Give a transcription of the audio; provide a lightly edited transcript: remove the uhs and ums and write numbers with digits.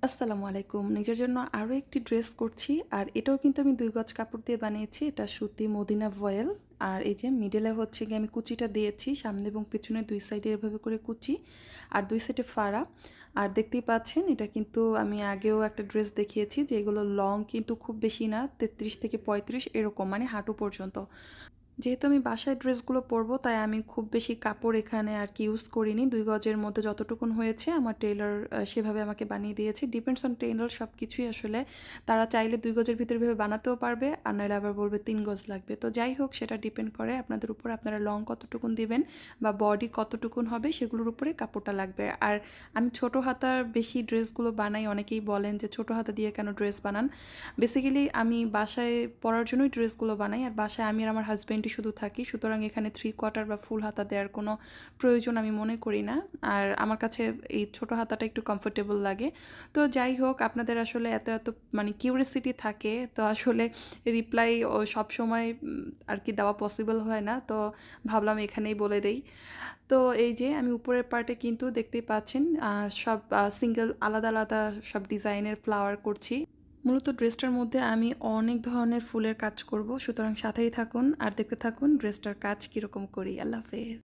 আসসালামু আলাইকুম। নিজের জন্য আরও একটি ড্রেস করছি। আর এটাও কিন্তু আমি ২ গজ কাপড় দিয়ে বানিয়েছি। এটা সুতি মদিনা ভয়েল। আর এই যে মিডলে হচ্ছে গিয়ে আমি কুচিটা দিয়েছি। সামনে এবং পেছনে ২ সাইডে এভাবে করে কুচি আর ২ সাইডে ফাড়া। আর দেখতেই পাচ্ছেন এটা কিন্তু আমি আগেও একটা ড্রেস দেখিয়েছি যে এগুলো লং কিন্তু খুব বেশি না, ৩৩ থেকে ৩৫ এরকম, মানে হাঁটু পর্যন্ত। যেহেতু আমি বাসায় ড্রেসগুলো পরবো তাই আমি খুব বেশি কাপড় এখানে আর কি ইউজ করিনি। ২ গজের মধ্যে যতটুকুন হয়েছে আমার টেইলর সেভাবে আমাকে বানিয়ে দিয়েছে। ডিপেন্ডস অন টেইলর সব কিছুই আসলে। তারা চাইলে ২ গজের ভিতরে ভেবে বানাতেও পারবে, আর নাহলে আবার বলবে ৩ গজ লাগবে। তো যাই হোক, সেটা ডিপেন্ড করে আপনাদের উপর, আপনারা লং কতটুকুন দিবেন বা বডি কতটুকুন হবে সেগুলোর উপরে কাপড়টা লাগবে। আর আমি ছোট হাতার বেশি ড্রেসগুলো বানাই। অনেকেই বলেন যে ছোট হাতা দিয়ে কেন ড্রেস বানান। বেসিক্যালি আমি বাসায় পরার জন্যই ড্রেসগুলো বানাই, আর বাসায় আমি আর আমার হাজব্যান্ডই শুধু থাকি। সুতরাং এখানে 3/4 বা ফুল হাতা দেওয়ার কোনো প্রয়োজন আমি মনে করি না। আর আমার কাছে এই ছোট হাতাটা একটু কমফোর্টেবল লাগে। তো যাই হোক, আপনাদের আসলে এত এত মানে কিউরিয়াসিটি থাকে, তো আসলে রিপ্লাই ও সবসময় আর কি দেওয়া পসিবল হয় না। তো ভাবলাম এখানেই বলে দেই। তো এই যে আমি উপরের পার্টে কিন্তু দেখতেই পাচ্ছেন সব সিঙ্গেল আলাদা আলাদা সব ডিজাইনের ফ্লাওয়ার করছি। মূলত ড্রেসটার মধ্যে আমি অনেক ধরনের ফুলের কাজ করব, সুতরাং সাথেই থাকুন আর দেখতে থাকুন ড্রেসটার কাজ কীরকম করি। আল্লাহ হাফেজ।